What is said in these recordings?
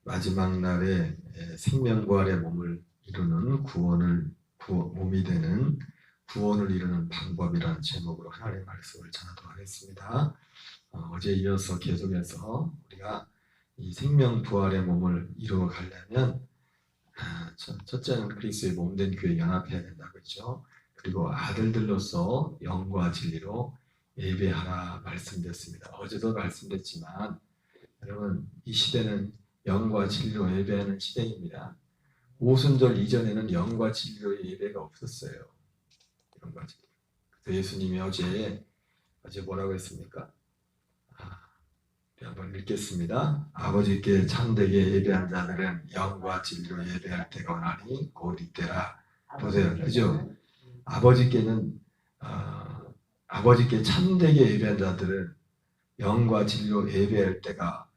마지막 날에 생명부활의 몸을 이루는 몸이 되는 구원을 이루는 방법이라는 제목으로 하나님의 말씀을 전하도록 하겠습니다. 어제 이어서 계속해서 우리가 이 생명부활의 몸을 이루어 가려면 첫째는 그리스도의 몸된 교회 연합해야 된다고 했죠. 그리고 아들들로서 영과 진리로 예배하라 말씀드렸습니다. 어제도 말씀드렸지만 여러분, 이 시대는 영과 진리로 예배하는 시대입니다. 오순절 이전에는 영과 진리로 예배가 없었어요. 영과 진리. 그래서 예수님이 어제 뭐라고 했습니까? 우리 한번 읽겠습니다. 아버지께 참되게 예배한 자들은 영과 진리로 예배할 때가 오나니 곧 이때라. 보세요, 그죠? 아버지께 참되게 예배한 자들은 영과 진리로 예배할 때가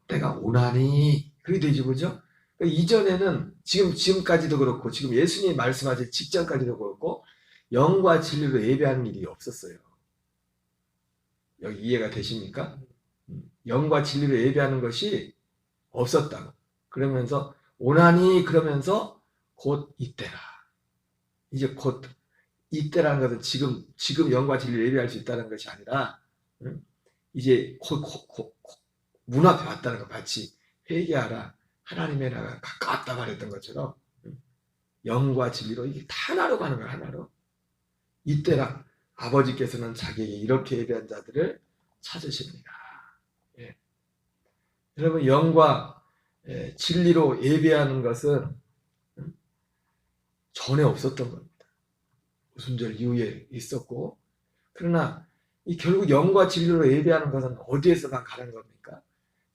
오나니 그렇게 되죠, 그죠? 그러니까 이전에는 지금까지도 그렇고 지금 예수님이 말씀하실 직전까지도 그렇고 영과 진리로 예배하는 일이 없었어요. 여기 이해가 되십니까? 영과 진리로 예배하는 것이 없었다고. 그러면서 오나니 그러면서 곧 이때라. 이제 곧 이때라는 것은 지금 영과 진리로 예배할 수 있다는 것이 아니라 이제 곧 문 앞에 왔다는 거 마치 회개하라 하나님의 나라가 가까웠다 말했던 것처럼 영과 진리로 이게 하나로 가는 거야. 하나로. 이때라 아버지께서는 자기에게 이렇게 예배한 자들을 찾으십니다. 예. 여러분 영과 진리로 예배하는 것은 전에 없었던 겁니다. 오순절 이후에 있었고 그러나 결국 영과 진리로 예배하는 것은 어디에서만 가는 겁니까?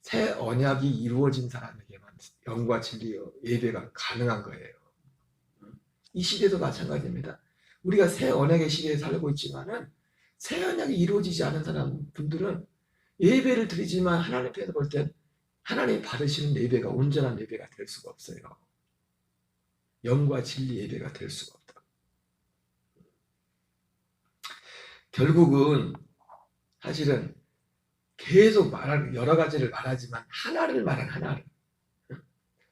새 언약이 이루어진 사람에게만 영과 진리로 예배가 가능한 거예요. 이 시대도 마찬가지입니다. 우리가 새 언약의 시대에 살고 있지만은 새 언약이 이루어지지 않은 분들은 예배를 드리지만 하나님께서 볼 땐 하나님이 받으시는 예배가 온전한 예배가 될 수가 없어요. 영과 진리 예배가 될 수가 없다. 결국은 사실은 계속 여러 가지를 말하지만 하나를 말한 하나를.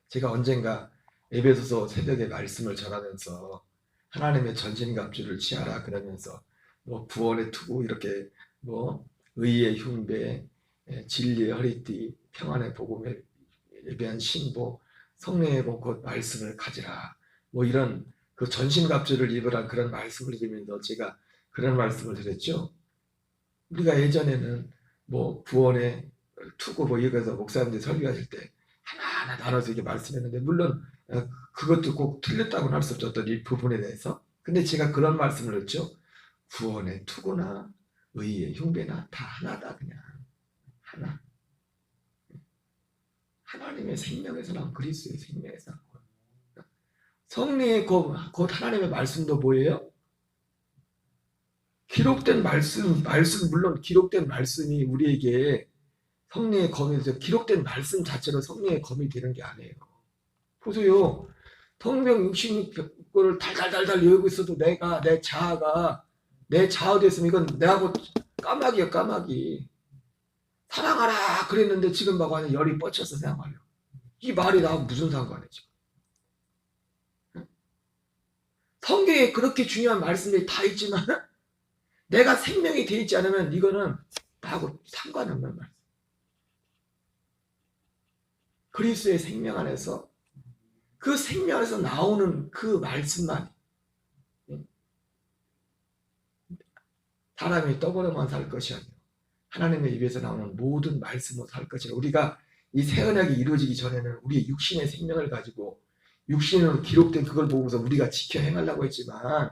제가 언젠가 에베소서 새벽에 말씀을 전하면서 하나님의 전신갑주를 취하라 그러면서 구원의 투구 이렇게 의의 흉배, 진리의 허리띠, 평안의 복음에 예배한 신보, 성령의 곧 말씀을 가지라. 이런 그 전신갑주를 입으라 그런 말씀을 드리면서 제가 그런 말씀을 드렸죠. 우리가 예전에는 구원의 투구 이거서 목사님들이 설교하실 때 하나하나 나눠서 이렇게 말씀했는데 물론 그것도 꼭 틀렸다고는 할 수 없죠. 어떤 이 부분에 대해서. 근데 제가 그런 말씀을 했죠. 구원의 투구나 의의 흉배나 다 하나다. 그냥 하나. 하나님의 생명에서 나온 그리스도의 생명에서 나온 성령의 곧 하나님의 말씀도 뭐예요? 기록된 말씀 물론 기록된 말씀이 우리에게 성령의 검에서 기록된 말씀 자체로 성령의 검이 되는 게 아니에요. 보세요. 성경 66권을 달달달달 외우고 있어도 내 자아가 됐으면 이건 내하고 까마귀야 까마귀. 사랑하라 그랬는데 지금 막 완전 열이 뻗쳐서 생각하려. 이 말이 나하고 무슨 상관이야 지금. 성경에 그렇게 중요한 말씀들이 다 있지만 내가 생명이 되어 있지 않으면 이거는 나하고 상관없는 말씀. 그리스도의 생명 안에서 그 생명 안에서 나오는 그 말씀만 사람이 떡으로만 살 것이 아니라 하나님의 입에서 나오는 모든 말씀으로 살 것이라. 우리가 이 새 언약이 이루어지기 전에는 우리의 육신의 생명을 가지고 육신으로 기록된 그걸 보고서 우리가 지켜 행하려고 했지만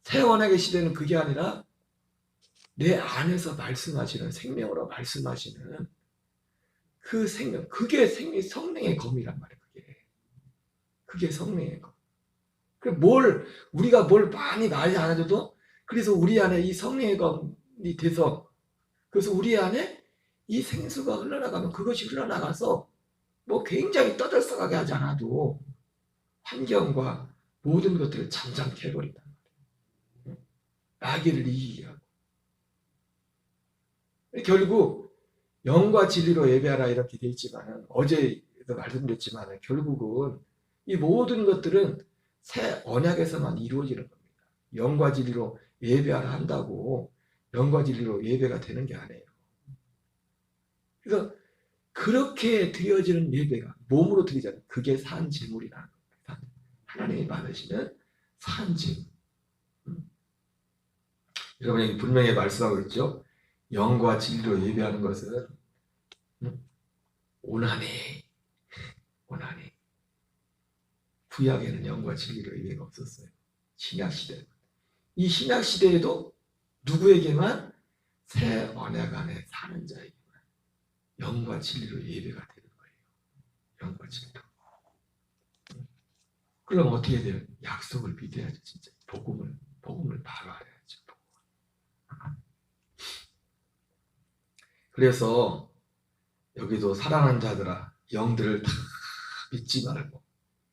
새 언약의 시대는 그게 아니라 내 안에서 말씀하시는 생명으로 말씀하시는 그 생명, 그게 성령의 검이란 말이에요. 그게 성령의 검. 우리가 뭘 많이 말이 안 해줘도 그래서 우리 안에 이 성령의 검이 돼서 그래서 우리 안에 이 생수가 흘러나가면 그것이 흘러나가서 굉장히 떠들썩하게 하지 않아도 환경과 모든 것들을 잠잠케 해버린단 말이에요. 마귀를 이기게 하고. 결국 영과 진리로 예배하라 이렇게 되어 있지만은 어제도 말씀드렸지만 결국은 이 모든 것들은 새 언약에서만 이루어지는 겁니다. 영과 진리로 예배하라 한다고 영과 진리로 예배가 되는 게 아니에요. 그래서 그렇게 드려지는 예배가 몸으로 드리잖아요. 그게 산 제물이라는 겁니다. 하나님이 받으시는 산 제물. 여러분이 분명히 말씀하고 있죠. 영과 진리로 예배하는 것은 오나니 구약에는 영과 진리로 예배가 없었어요. 신약시대. 이 신약시대에도 누구에게만 새 언약 안에 사는 자에게만 영과 진리로 예배가 되는 거예요. 영과 진리로. 그럼 어떻게 돼요? 약속을 믿어야죠. 진짜 복음을 바로 알아야죠. 그래서 여기도 사랑하는 자들아 영들을 다 믿지 말고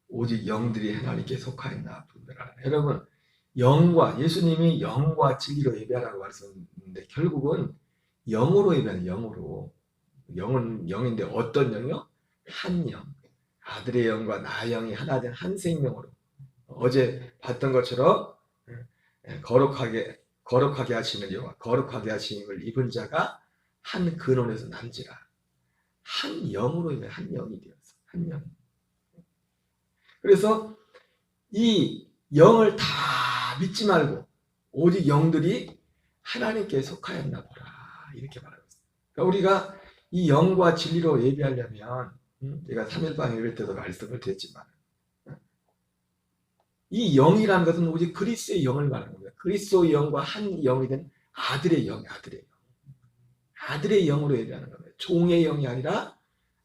오직 영들이 하나님께 속하였나 분별하라. 여러분 예수님이 영과 진리로 예배하라고 말씀했는데 결국은 영으로 예배하는 영으로. 영은 영인데 어떤 영이요? 한 영. 아들의 영과 나의 영이 하나 된 한 생명으로. 어제 봤던 것처럼 거룩하게 하시는 여호와 거룩하게 하심을 입은 자가 한 근원에서 난지라. 한 영으로 인해 한 영이 되었어. 한 영. 그래서 이 영을 다 믿지 말고 오직 영들이 하나님께 속하였나 보라. 이렇게 말하고 있어요. 그러니까 우리가 이 영과 진리로 예배하려면 제가 3일방 예배 때도 말씀을 드렸지만 이 영이라는 것은 오직 그리스도의 영을 말하는 겁니다. 그리스도의 영과 한 영이 된 아들의 영. 아들의 영으로 예배하는 겁니다. 종의 영이 아니라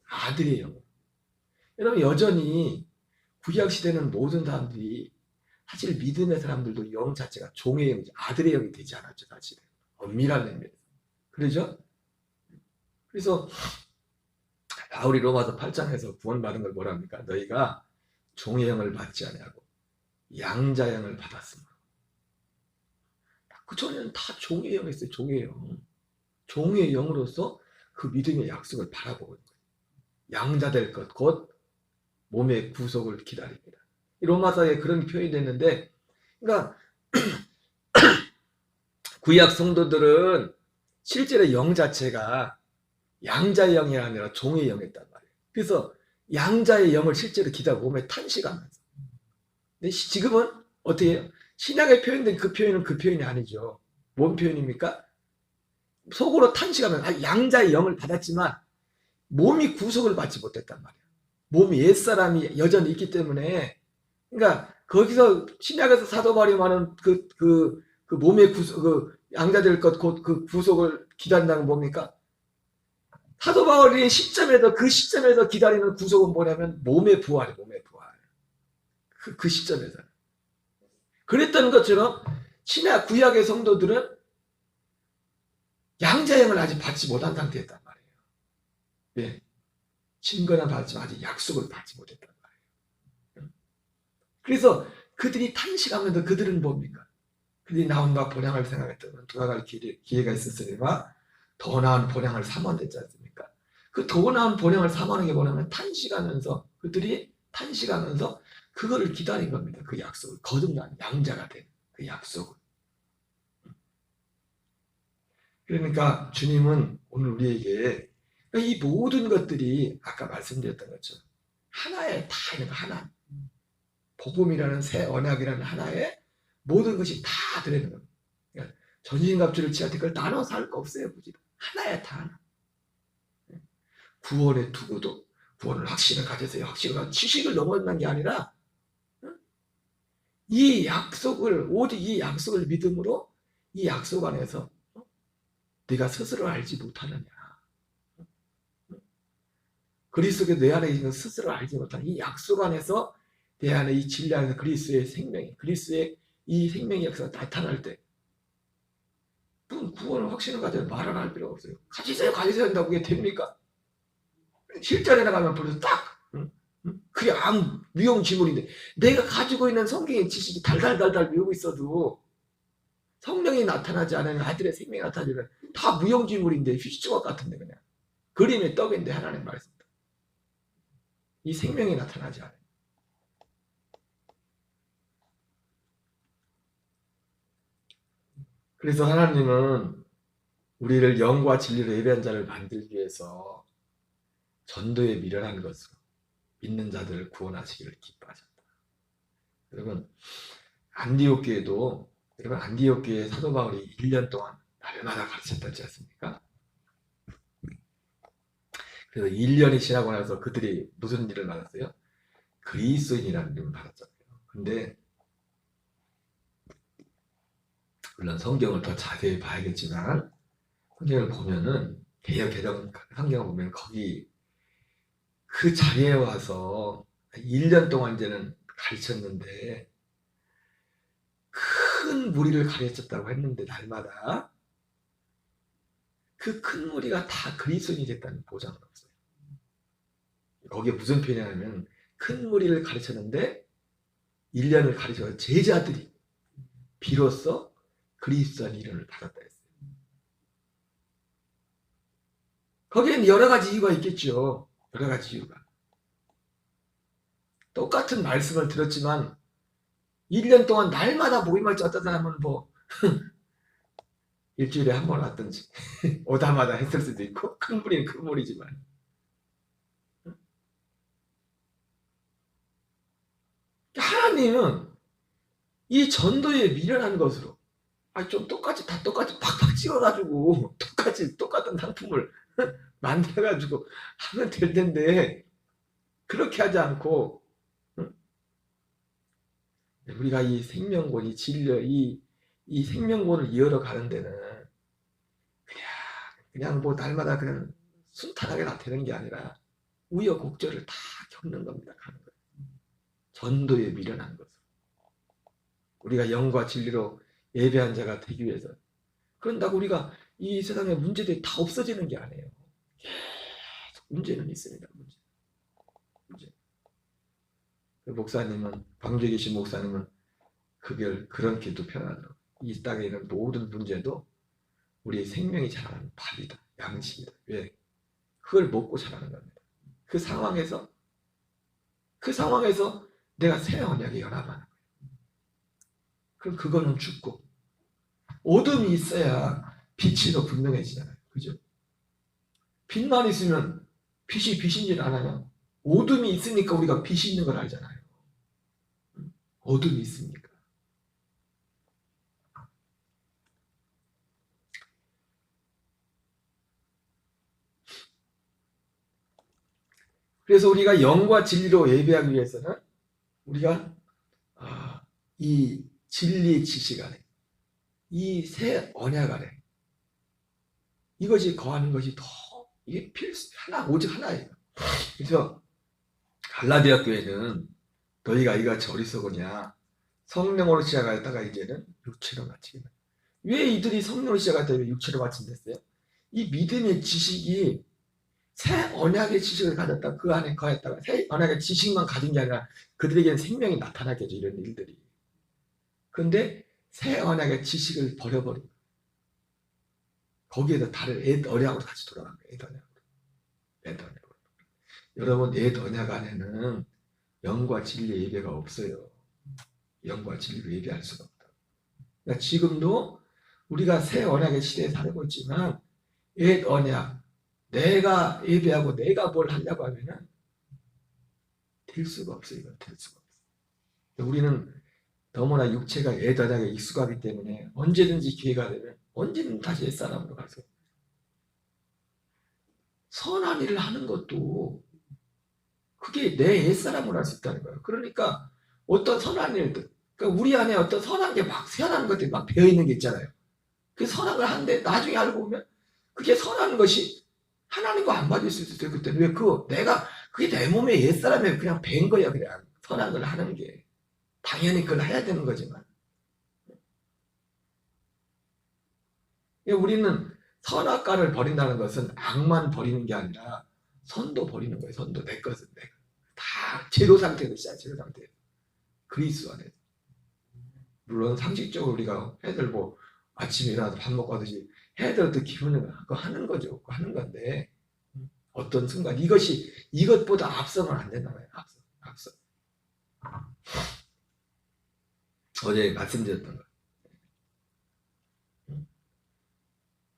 아들의 영. 여러분 여전히 구약시대는 모든 사람들이 사실 믿음의 사람들도 영 자체가 종의 영이지 아들의 영이 되지 않았죠. 사실은. 엄밀한 의미에서. 그러죠? 그래서 바울이 로마서 8장에서 구원받은 걸 뭐라 합니까? 너희가 종의 영을 받지 아니하고 양자 영을 받았으므로. 그 전에는 다 종의 영이었어요. 종의 영. 종의 영으로서 그 믿음의 약속을 바라보고 있는 거예요. 양자 될 것, 곧 몸의 구속을 기다립니다. 로마서에 그런 표현이 됐는데, 그러니까 구약 성도들은 실제로 영 자체가 양자의 영이 아니라 종의 영이었단 말이에요. 그래서 양자의 영을 실제로 기다리고 몸에 탄식하면서. 근데 지금은 어떻게 해요? 신약에 표현된 그 표현은 그 표현이 아니죠. 뭔 표현입니까? 속으로 탄식하면 양자의 영을 받았지만 몸이 구속을 받지 못했단 말이에요. 몸이 옛사람이 여전히 있기 때문에 그러니까 거기서 신약에서 사도 바울이 말하는 그 몸의 구속, 그 양자될 것 곧 그 구속을 기다린다는 건 뭡니까? 사도 바울이 그 시점에서 기다리는 구속은 뭐냐면 몸의 부활이에요. 몸의 부활. 그 시점에서. 그랬던 것처럼 신약 구약의 성도들은 양자영을 아직 받지 못한 상태였단 말이에요. 예. 친근한 받지만 아직 약속을 받지 못했단 말이에요. 그래서 그들이 탄식하면서 그들은 뭡니까? 그들이 나온 바 본향을 생각했다면 돌아갈 기회가 있었으니까 더 나은 본향을 삼원했지 않습니까? 그 더 나은 본향을 삼원하는 게 뭐냐면 그들이 탄식하면서 그거를 기다린 겁니다. 그 약속을. 거듭난 양자가 된 그 약속을. 그러니까 주님은 오늘 우리에게 이 모든 것들이 아까 말씀드렸던 것처럼 하나에 다 있는 거 하나. 복음이라는 새 언약이라는 하나에 모든 것이 다 들어있는 겁니다. 그러니까 전신갑주를 취할 때 그걸 나눠서 할 거 없어요. 굳이. 하나에 다 하나. 구원의 투구도 구원을 확신을 가져서 확신을 지식을 넘어난 게 아니라 이 약속을 오직 이 약속을 믿음으로 이 약속 안에서 네가 스스로 알지 못하느냐. 그리스도의 내 안에 있는 스스로 알지 못하는 이 약속 안에서 내 안에 이 진리 안에서 그리스도의 생명이 그리스도의 이 생명의 역사가 나타날 때 구원을 확신을 가져서 말을 할 필요가 없어요. 가지세요 한다고 그게 됩니까? 실전에 나가면 벌써 딱 그게 아무 무용지물인데 내가 가지고 있는 성경의 지식이 달달달달 외우고 있어도 성령이 나타나지 않으면 아들의 생명이 나타나면 다 무용지물인데 휴지조각 같은데 그냥 그림의 떡인데 하나님 말씀. 이 생명이 나타나지 않아요. 그래서 하나님은 우리를 영과 진리로 예배한 자를 만들기 위해서 전도에 미련한 것으로 믿는 자들을 구원하시기를 기뻐하셨다. 여러분, 안디옥 교회도, 여러분 안디옥 교회 사도 바울이 1년 동안 날마다 가르쳤다지 않습니까? 그래서 1년이 지나고 나서 그들이 무슨 일을 받았어요? 그리스도인이라는 이름을 받았잖아요. 근데 물론 성경을 더 자세히 봐야겠지만 성경을 보면은 개정 성경을 보면 거기 그 자리에 와서 1년 동안 이제는 가르쳤는데 큰 무리를 가르쳤다고 했는데 날마다 그 큰 무리가 다 그리스도인이 됐다는 보장은 없어요. 거기에 무슨 표현이냐면 큰 무리를 가르쳤는데 1년을 가르쳐 제자들이 비로소 그리스도인 이름을 받았다 했어요. 거기에는 여러 가지 이유가 있겠죠. 여러 가지 이유가. 똑같은 말씀을 들었지만 1년 동안 날마다 모임할 때 어떤 사람은 뭐 일주일에 한 번 왔든지 오다마다 했을 수도 있고 큰 무리는 큰 무리지만 하나님은 이 전도에 미련한 것으로 좀 똑같이 다 똑같이 팍팍 찍어가지고 똑같은 상품을 만들어가지고 하면 될 텐데 그렇게 하지 않고 우리가 이 생명권, 이 진리, 이 생명권을 이어러 가는 데는 그냥 뭐 날마다 그냥 순탄하게 다 되는 게 아니라 우여곡절을 다 겪는 겁니다. 가는 거예요. 전도에 미련한 것을. 우리가 영과 진리로 예배한 자가 되기 위해서. 그런다고 우리가 이 세상의 문제들이 다 없어지는 게 아니에요. 계속 문제는 있습니다. 문제. 그 목사님은, 방주에 계신 목사님은 그런 길도 편하더라고요. 이 땅에 있는 모든 문제도 우리 생명이 자라는 밥이다, 양식이다. 왜? 그걸 먹고 자라는 겁니다. 그 상황에서 내가 새 언약에 연합하는 거예요. 그럼 그거는 죽고 어둠이 있어야 빛이 더 분명해지잖아요. 그죠? 빛만 있으면 빛이 빛인지를 알아요. 어둠이 있으니까 우리가 빛이 있는 걸 알잖아요. 어둠이 있으니까. 그래서 우리가 영과 진리로 예배하기 위해서는 우리가 이 진리 지식 안에 이 새 언약 안에 이것이 거하는 것이 더 이게 필수 오직 하나예요. 그래서 갈라디아 교회는 너희가 이같이 어리석으냐 성령으로 시작하였다가 이제는 육체로 마치겠다. 왜 이들이 성령으로 시작하였다가 육체로 마친댔어요? 이 믿음의 지식이 새 언약의 지식을 가졌다 그 안에 거했다가 새 언약의 지식만 가진 게 아니라 그들에게는 생명이 나타나게 하죠. 이런 일들이. 그런데 새 언약의 지식을 버려버린 거기에서 다른 옛 언약으로 다시 돌아간 거예요. 옛 언약으로. 여러분 옛 언약 안에는 영과 진리의 예배가 없어요. 영과 진리로 예배할 수가 없다. 그러니까 지금도 우리가 새 언약의 시대에 살고 있지만 옛 언약 내가 예배하고 내가 뭘 하려고 하면은 될 수가 없어요. 이건 될 수가 없어요. 우리는 너무나 육체가 옛 언약에 익숙하기 때문에 언제든지 기회가 되면 언제든 다시 옛사람으로 가서 선한 일을 하는 것도 그게 내 옛사람으로 할 수 있다는 거예요. 그러니까 어떤 선한 일들, 그러니까 우리 안에 어떤 선한 게 막 선한 것들이 막 배어 있는 게 있잖아요. 그 선한 걸 하는데 나중에 알고 보면 그게 선한 것이 하나님과 안 맞을 수 있어요. 그때는 왜 그게 내 몸에 옛사람에 그냥 밴 거야. 그냥 선한 걸 하는 게 당연히 그걸 해야 되는 거지만 우리는 선악과를 버린다는 것은 악만 버리는 게 아니라 선도 버리는 거예요. 선도 내 것은 내가 다 제로 상태에서 시작 제로 상태에서 그리스도 안에서. 물론 상식적으로 우리가 애들 뭐 아침에 일어나서 밥 먹고 하듯이 해야 될 때 기분을 하는 거죠. 하는 건데 어떤 순간 이것보다 앞서면 안 된다 말이에요. 앞서. 어제 말씀드렸던 거.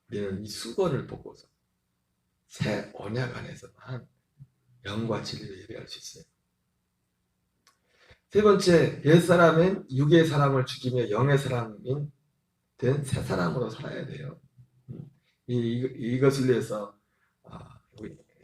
우리는 이 수건을 보고서 새 언약 안에서만 영과 진리를 예배할 수 있어요. 세 번째, 옛사람은 육의 사람을 죽이며 영의 사람인 된 새 사람으로 살아야 돼요. 이것을 위해서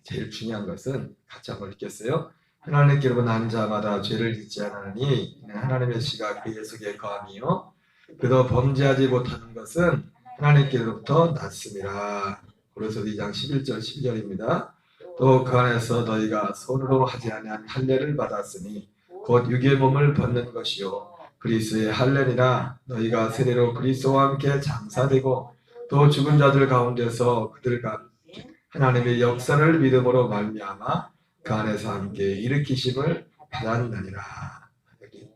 제일 중요한 것은 같이 한번 읽겠어요. 하나님께로 난 자마다 죄를 짓지 않으니 하나님의 씨가 그의 속에 거함이요 그도 범죄하지 못하는 것은 하나님께로부터 났습니다. 고린도서 2장 11절 12절입니다. 또 그 안에서 너희가 손으로 하지 아니한 할례를 받았으니 곧 육의 몸을 벗는 것이요 그리스도의 할례니라. 너희가 세례로 그리스도와 함께 장사되고 또 죽은 자들 가운데서 그들과 하나님의 역사를 믿음으로 말미암아 그 안에서 함께 일으키심을 받았느니라. 여기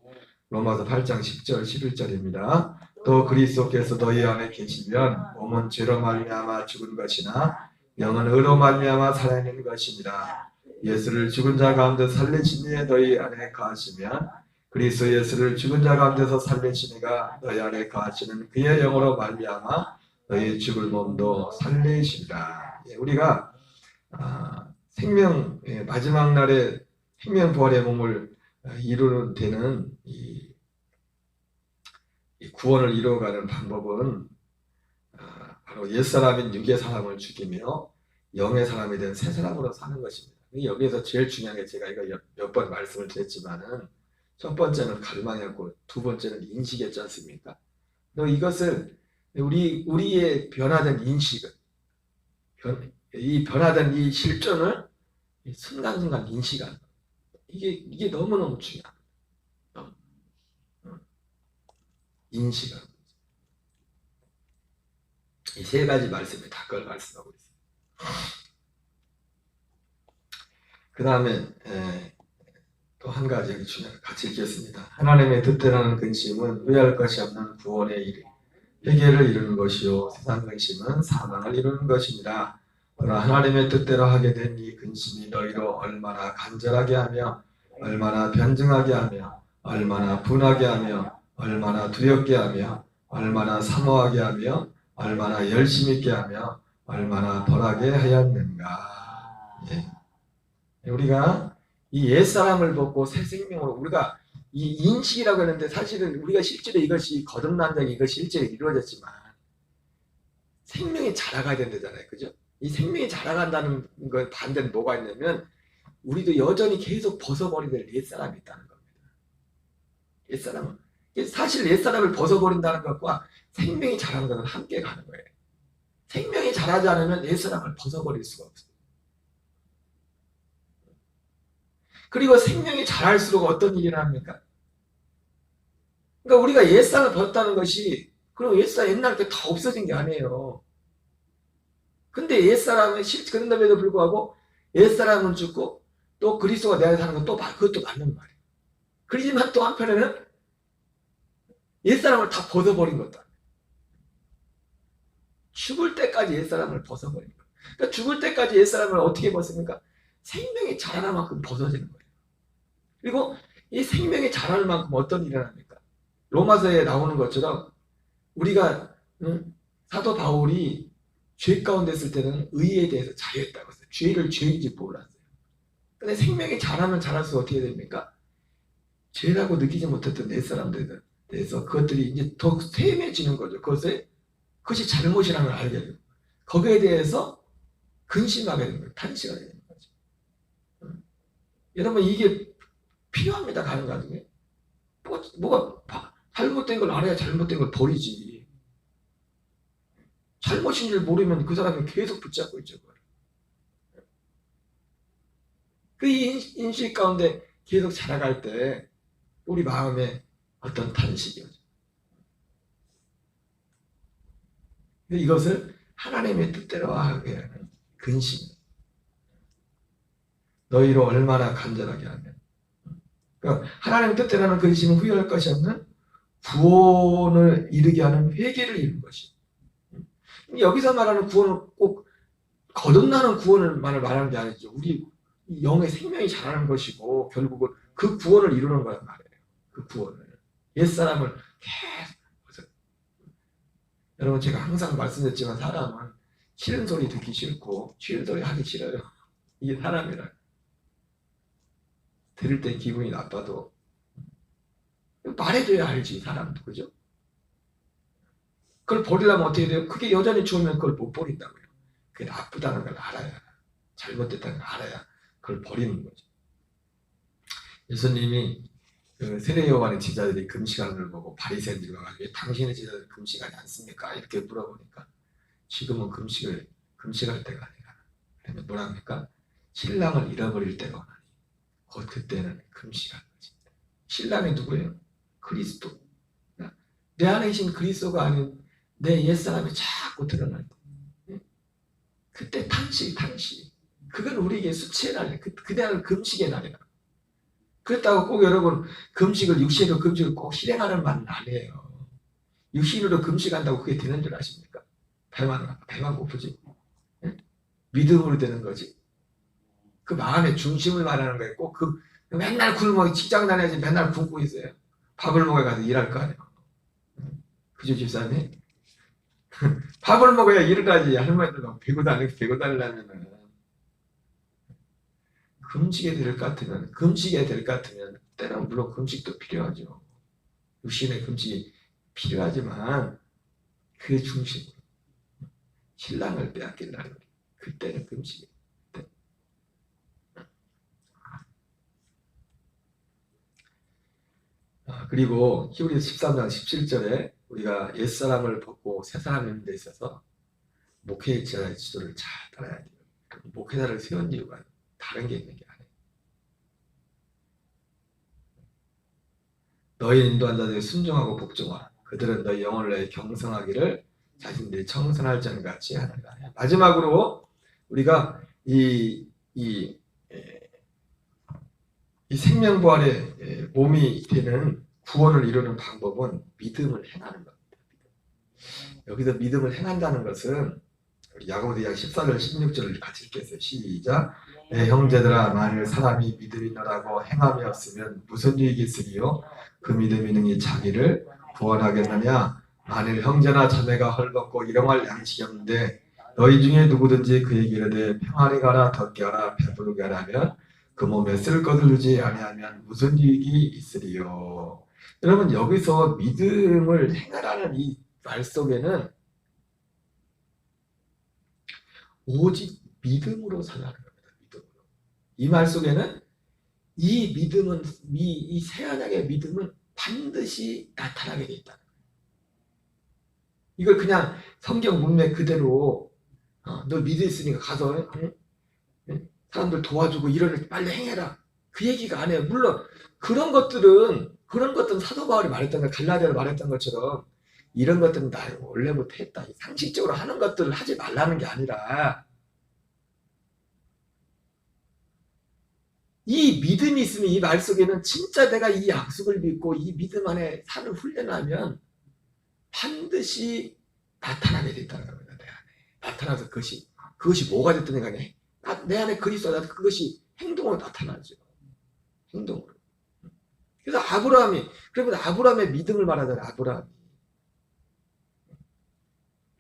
로마서 8장 10절 11절입니다. 또 그리스도께서 너희 안에 계시면 몸은 죄로 말미암아 죽은 것이나 영은 의로 말미암아 살아있는 것입니다. 예수를 죽은 자 가운데 살리신 이에 너희 안에 거하시면 그리스도 예수를 죽은 자 가운데서 살리신 이가 너희 안에 거하시는 그의 영으로 말미암아 너희 죽을 몸도 살리시리라. 우리가 마지막 날에 생명 부활의 몸을 이루는 데는 이 구원을 이루어가는 방법은 바로 옛사람인 육의 사람을 죽이며 영의 사람이 된 새 사람으로 사는 것입니다. 여기에서 제일 중요한 게 제가 이거 몇 번 말씀을 드렸지만은 첫 번째는 갈망이었고 두 번째는 인식이었지 않습니까? 이것을 우리의 변화된 인식은 이 변화된 이 실존을 순간순간 인식하는 이게 너무너무 중요합니다. 인식하는 거죠. 이 세 가지 말씀에 다 그걸 말씀하고 있어요. 그 다음에 또 한 가지 여기 중요한 같이 읽겠습니다. 하나님의 뜻대로는 근심은 후회할 것이 없는 구원의 일, 회개를 이루는 것이요 세상 근심은 사망을 이루는 것입니다. 그러나 하나님의 뜻대로 하게 된 이 근심이 너희로 얼마나 간절하게 하며 얼마나 변증하게 하며 얼마나 분하게 하며 얼마나 두렵게 하며 얼마나 사모하게 하며 얼마나 열심 있게 하며 얼마나 벌하게 하였는가. 우리가 이 옛사람을 벗고 새 생명으로 우리가 이 인식이라고 하는데 사실은 우리가 실제로 이것이 거듭난 자가 이것이 실제로 이루어졌지만 생명이 자라가야 된다잖아요. 그죠? 이 생명이 자라간다는 건 반대는 뭐가 있냐면 우리도 여전히 계속 벗어버리게 될 옛사람이 있다는 겁니다. 옛사람은 사실 옛사람을 벗어버린다는 것과 생명이 자라는 것은 함께 가는 거예요. 생명이 자라지 않으면 옛사람을 벗어버릴 수가 없어요. 그리고 생명이 자랄수록 어떤 일이 일어납니까? 그러니까 우리가 옛사람을 벗었다는 것이 그럼 옛날 게 다 없어진 게 아니에요. 근데 옛사람은 그런데도 불구하고 옛사람은 죽고 또 그리스도가 내 안에 사는 건 또 그것도 맞는 말이에요. 그렇지만 또 한편에는 옛사람을 다 벗어버린 것도 아니에요. 죽을 때까지 옛사람을 벗어버린 거예요. 그러니까 죽을 때까지 옛사람을 어떻게 벗습니까? 생명이 자라는 만큼 벗어지는 거예요. 그리고 이 생명이 자라는 만큼 어떤 일이 일어납니까? 로마서에 나오는 것처럼 우리가 사도 바울이 죄 가운데 있을 때는 의에 대해서 자유했다고 했어요. 죄를 죄인지 몰랐어요. 근데 생명이 자라면 자랄수록 어떻게 됩니까? 죄라고 느끼지 못했던 옛사람들에 대해서 그것들이 이제 더 세매지는 거죠. 그것이 잘못이라는 걸 알게 되고 거기에 대해서 근심하게 되는 거예요. 탄식하게 되는 거죠. 여러분 이게 필요합니다. 가는 과정에. 뭐가 잘못된 걸 알아야 잘못된 걸 버리지. 잘못인 줄 모르면 그 사람이 계속 붙잡고 있죠. 그 인식 가운데 계속 자라갈 때 우리 마음에 어떤 탄식이죠. 근데 이것을 하나님의 뜻대로 하게 하는 근심. 너희로 얼마나 간절하게 하면. 그러니까 하나님의 뜻대로 하는 근심은 후회할 것이 없는 구원을 이루게 하는 회개를 이루는 것이. 여기서 말하는 구원은 꼭 거듭나는 구원을만을 말하는 게 아니죠. 우리 영의 생명이 자라는 것이고 결국은 그 구원을 이루는 거란 말이에요. 그 구원을. 옛사람을 계속. 여러분 제가 항상 말씀드렸지만 사람은 싫은 소리 듣기 싫고 싫은 소리 하기 싫어요. 이게 사람이라. 들을 때 기분이 나빠도 말해줘야 알지 사람도. 그죠? 그걸 버리려면 어떻게 돼요? 그게 여전히 좋으면 그걸 못 버린다고요. 그게 나쁘다는 걸 알아야, 잘못됐다는 걸 알아야 그걸 버리는 거죠. 예수님이 그 세례 요한의 제자들이 금식하는 보고 바리새인들이 와가지고 왜 당신의 제자들은 금식하지 않습니까? 이렇게 물어보니까 지금은 금식할 때가 아니라 그러면 뭐랍니까? 신랑을 잃어버릴 때가 오나니 곧 그때는 금식할 거지. 신랑이 누구예요? 그리스도. 내 안에 계신 그리스도가 아닌 내 옛사람이 자꾸 드러날 때 그때 탄식. 그건 우리에게 수치의 날이에요. 그날은 금식의 날이라. 그렇다고 꼭 여러분 육신으로 금식을 꼭 실행하는 말은 아니에요. 육신으로 금식한다고 그게 되는 줄 아십니까? 배만 고프지. 믿음으로 되는 거지. 그 마음의 중심을 말하는 거예요. 꼭 맨날 굶어 직장 다녀야지 맨날 굶고 있어요. 밥을 먹어야 가서 일할 거 아니에요. 그죠 집사님? 밥을 먹어야 일을 하지. 할머니들 막 배고 다니려면은 금식에 될 것 같으면 때는 물론 금식도 필요하죠. 육신의 금식이 필요하지만 그 중심으로 신랑을 빼앗기려는 그때는 금식이. 그리고 히브리서 13장 17절에 우리가 옛사람을 벗고 새사람 입는 데 있어서 목회자의 지도를 잘 따라야 돼요. 목회자를 세운 이유가 다른 게 있는 게 아니에요. 너희 인도한 자들이 순종하고 복종하라. 그들은 너희 영혼을 내에 경성하기를 자신들이 청선할 자는 같이 하느니라. 마지막으로 우리가 이 생명부활의 몸이 되는 구원을 이루는 방법은 믿음을 행하는 겁니다. 여기서 믿음을 행한다는 것은 야고보서 14절 16절을 같이 읽겠어요. 시작. 내 형제들아 만일 사람이 믿음이 있노라고 행함이 없으면 무슨 유익이 있으리요? 그 믿음이 능히 자기를 구원하겠느냐? 만일 형제나 자매가 헐벗고 일용할 양식이 없는데 너희 중에 누구든지 그에게 이르되 평안히 가라 덥게 하라 배부르게 하라면 그 몸에 쓸 것을 주지 아니하면 무슨 유익이 있으리요? 여러분 여기서 믿음을 행하라는 이 말 속에는 오직 믿음으로 살라는 겁니다. 믿음으로. 이 말 속에는 이 믿음은 이 새언약의 믿음은 반드시 나타나게 돼 있다는 거예요. 이걸 그냥 성경 문맥 그대로 너 믿음 있으니까 가서 사람들 도와주고 이런 빨리 행해라. 그 얘기가 아니에요. 물론 그런 것들은 사도 바울이 말했던 거 갈라디아로 말했던 것처럼 이런 것들은 나 원래부터 했다. 상식적으로 하는 것들을 하지 말라는 게 아니라 이 믿음이 있으면 이 말 속에는 진짜 내가 이 약속을 믿고 이 믿음 안에 삶을 훈련하면 반드시 나타나게 된다는 겁니다. 내 안에. 나타나서 그것이 뭐가 됐든 간에 내 안에 그리스도가 그것이 행동으로 나타나죠. 행동으로. 그래서 아브라함의 믿음을 말하잖아요.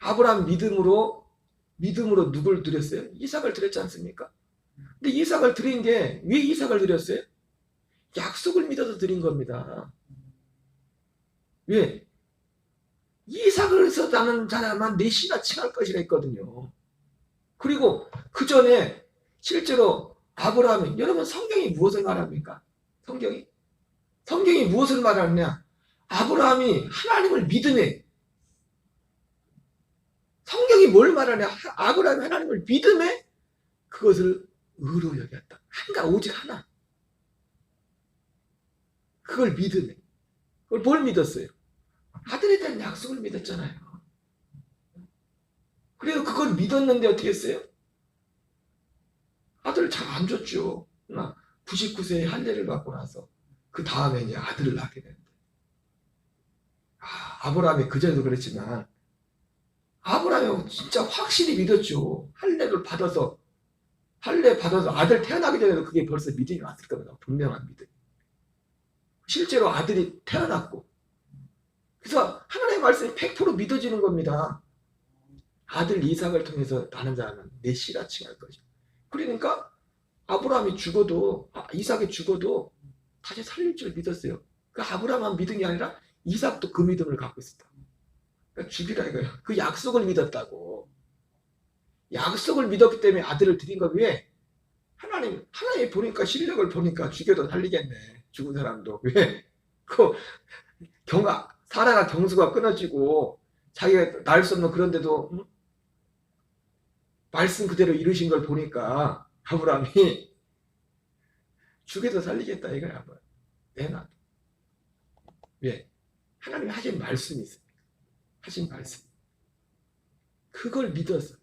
아브라함 믿음으로 누굴 드렸어요? 이삭을 드렸지 않습니까? 근데 이삭을 드린 게 왜 이삭을 드렸어요? 약속을 믿어서 드린 겁니다. 왜? 이삭을서 나는 자라만 내 씨가 칭할 것이라 했거든요. 그리고 그 전에 실제로 아브라함이 여러분 성경이 무엇을 말합니까? 성경이 무엇을 말하느냐? 아브라함이 하나님을 믿음에 성경이 뭘 말하냐? 아브라함이 하나님을 믿음에 그것을 의로 여겼다. 오직 하나. 그걸 믿음에. 그걸 뭘 믿었어요? 아들에 대한 약속을 믿었잖아요. 그래서 그걸 믿었는데 어떻게 했어요? 아들을 잘 안 줬죠. 99세에 할례를 받고 나서 그 다음에 이제 아들을 낳게 되는데 아브라함이 그전에도 그랬지만 아브라함이 진짜 확실히 믿었죠. 할례 받아서 아들 태어나기 전에도 그게 벌써 믿음이 왔을 겁니다. 분명한 믿음. 실제로 아들이 태어났고, 그래서 하나님의 말씀이 100% 믿어지는 겁니다. 아들 이삭을 통해서 나는 자는 내 씨라 칭할 것이다. 그러니까 아브라함이 죽어도, 이삭이 죽어도 다시 살릴 줄 믿었어요. 그 아브라함만 믿은 게 아니라 이삭도 그 믿음을 갖고 있었다. 그러니까 죽이라 이거예요. 그 약속을 믿었다고. 약속을 믿었기 때문에 아들을 드린 거. 왜? 하나님이 보니까, 실력을 보니까 죽여도 살리겠네. 죽은 사람도. 왜? 사라가 경수가 끊어지고 자기가 낳을 수 없는 그런데도 말씀 그대로 이루신 걸 보니까 아브라함이 죽여도 살리겠다 이거야. 내놔. 왜? 하나님이 하신 말씀이 있습니다. 하신 말씀. 그걸 믿었어.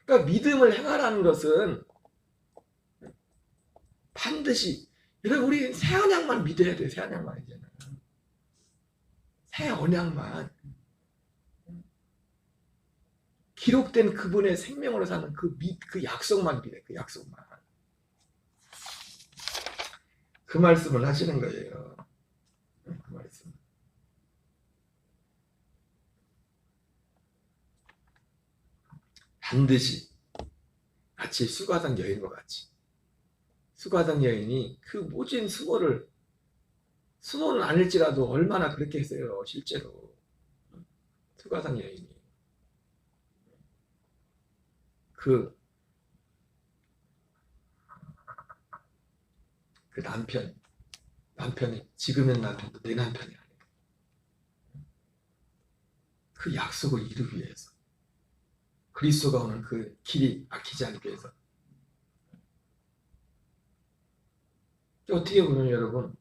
그러니까 믿음을 행하라는 것은 반드시, 여러분, 우리 새 언약만 믿어야 돼요. 새 언약만 이제는. 새 언약만. 기록된 그분의 생명으로 사는 그 약속만 믿어요. 그 약속만. 그 말씀을 하시는 거예요. 그 말씀. 반드시 마치 수가당 여인과 같이, 수가당 여인이 그 모진 수모는 아닐지라도 얼마나 그렇게 했어요. 실제로 수가당 여인이 그 남편이 지금의 남편도 내 남편이 아니고 그 약속을 이루기 위해서, 그리스도가 오는 그 길이 막히지 않기 위해서. 어떻게 보면 여러분,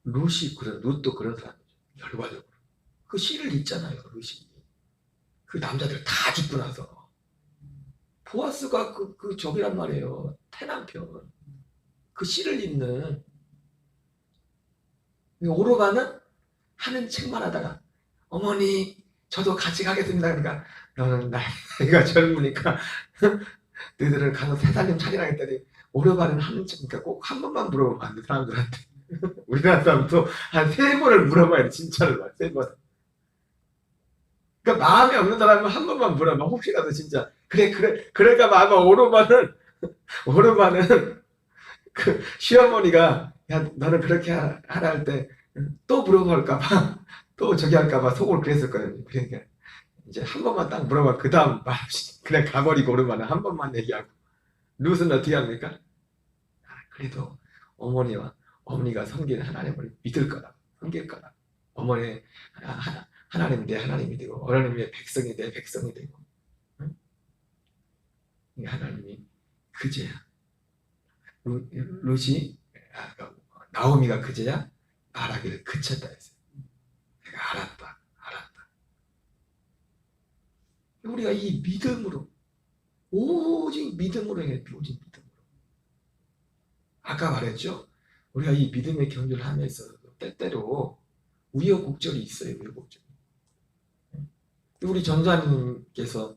룻도 그런 사람이죠. 결과적으로 그 씨를 잇잖아요. 룻이 그 남자들 다 죽고 나서 보아스가 그 적이란 말이에요. 태남편. 그 씨를 잇는. 오르바는 하는 책만 하다가 어머니 저도 같이 가겠습니다. 그러니까 너는 나이가 젊으니까 너희들은 가서 새살림 차리라 했더니 오르바는 하는 책, 그러니까 꼭 한 번만 물어보면 안 돼. 사람들한테. 우리나라 사람도 한 3번을 물어봐야 돼. 진짜를 말 3번. 그러니까 마음에 없는 사람은 한 번만 물어봐. 혹시라도 진짜 그러니까 아마 오르바는 그 시어머니가 야 너는 그렇게 하라 할 때 또 물어볼까봐 또 저기 할까봐 속으로 그랬을 거예요. 그러니까 이제 한 번만 딱 물어봐. 그 다음 말 없이 그냥 가버리고 오르바는 한 번만 얘기하고. 룻은 어떻게 합니까? 그래도 어머니가 섬기는 하나님을 믿을 거다. 섬길 거다. 어머니 하나님 내 하나님이 되고 어머님의 백성이 내 백성이 되고. 응? 하나님이 그제야. 룻이 나오미가 그제야 말하기를 그쳤다 했어요. 내가 알았다. 우리가 이 믿음으로, 오직 믿음으로 해. 오직 믿음으로. 아까 말했죠. 우리가 이 믿음의 경주를 하면서 때때로 우여곡절이 있어요. 우여곡절이. 우리 전사님께서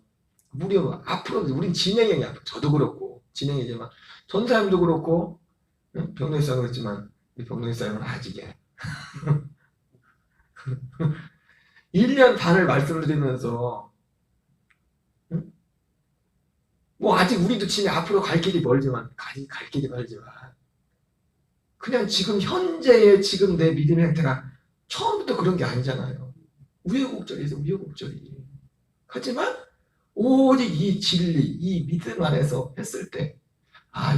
무려 앞으로 우린 진행형이야. 저도 그렇고 진행이지만 전사님도 그렇고 병동의사도 그렇지만 우리 병동의사님은 아직이야. 1년 반을 말씀을 드리면서 뭐 아직 우리도 진행 앞으로 갈 길이 멀지만 그냥 지금 현재의 지금 내 믿음의 행태가 처음부터 그런 게 아니잖아요. 우여곡절이죠. 우여곡절이. 하지만 오직 이 진리, 이 믿음 안에서 했을 때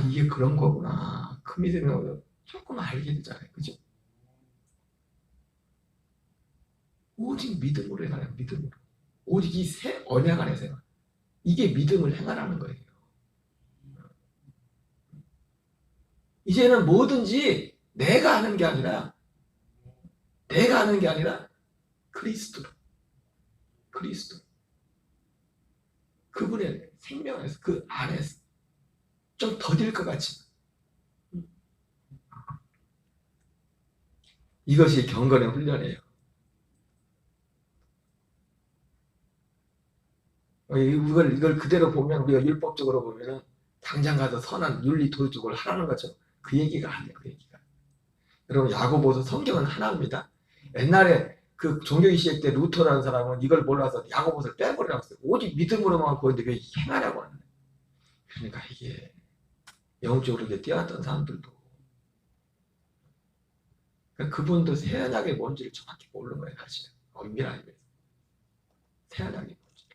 이게 그런 거구나. 그 믿음을 조금 알게 되잖아요. 그죠? 오직 믿음으로 행하라. 믿음으로. 오직 이 새 언약 안에서 이게 믿음을 행하라는 거예요. 이제는 뭐든지 내가 하는 게 아니라 그리스도. 그분의 생명 안에서, 그 안에서 좀 더딜 것 같지만 이것이 경건의 훈련이에요. 이걸 그대로 보면 우리가 율법적으로 보면은 당장 가서 선한 윤리 도덕을 하라는 거죠. 그 얘기가 아니에요. 그 얘기가. 여러분 야고보서 성경은 하나입니다. 옛날에 그 종교의 시대 때 루터라는 사람은 이걸 몰라서 야고보서를 빼버리라고 했어요. 오직 믿음으로만 구원되게 왜 행하냐고 하는 거예요. 그러니까 이게 영적으로 이렇게 뛰어났던 사람들도 그러니까 그분도 새 언약이 뭔지를 정확히 모르는 거예요. 사실은 엄밀하게 얘기해서 새 언약이 뭔지.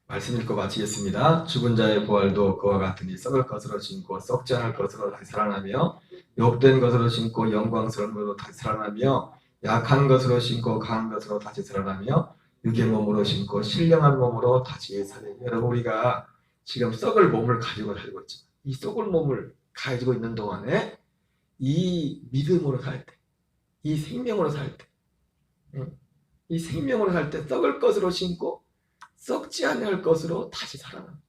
말씀 읽고 마치겠습니다. 죽은 자의 부활도 그와 같으니 썩을 것으로 심고 썩지 않을 것으로 다시 살아나며 욕된 것으로 심고 영광스러운 것으로 다시 살아나며 약한 것으로 심고 강한 것으로 다시 살아나며 육의 몸으로 심고 신령한 몸으로 다시 사는. 여러분 우리가 지금 썩을 몸을 가지고 살고 있지만 이 썩을 몸을 가지고 있는 동안에 이 믿음으로 살 때, 이 생명으로 살 때, 이 생명으로 살 때 썩을 것으로 심고 썩지 않을 것으로 다시 살아납니다.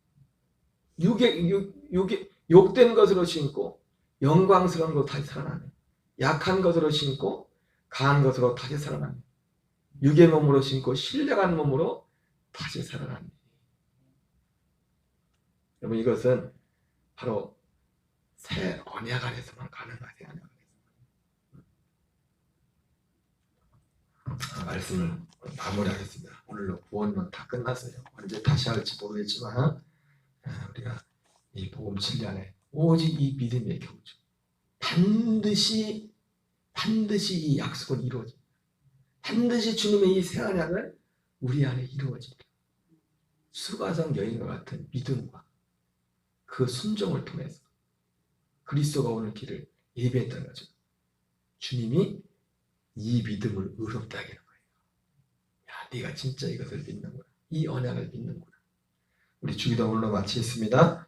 욕된 것으로 심고 영광스러운 것으로 다시 살아납니다. 약한 것으로 심고 강한 것으로 다시 살아납니다. 육의 몸으로 심고 신령한 몸으로 다시 살아납니다. 여러분 이것은 바로 새 언약 안에서만 가능한 새 언약 안에서. 말씀을 마무리하겠습니다. 오늘로 구원은 다 끝났어요. 언제 다시 할지 모르겠지만 우리가 이 복음 진리 안에 오직 이 믿음의 경주 반드시 이 약속은 이루어집니다. 반드시 주님의 이 새 언약을 우리 안에 이루어집니다. 수가성 여인과 같은 믿음과 그 순종을 통해서 그리스도가 오는 길을 예배했다는 거죠. 주님이 이 믿음을 의롭다 하게 하는 거예요. 야, 네가 진짜 이것을 믿는구나. 이 언약을 믿는구나. 우리 주기도 오늘로 마치겠습니다.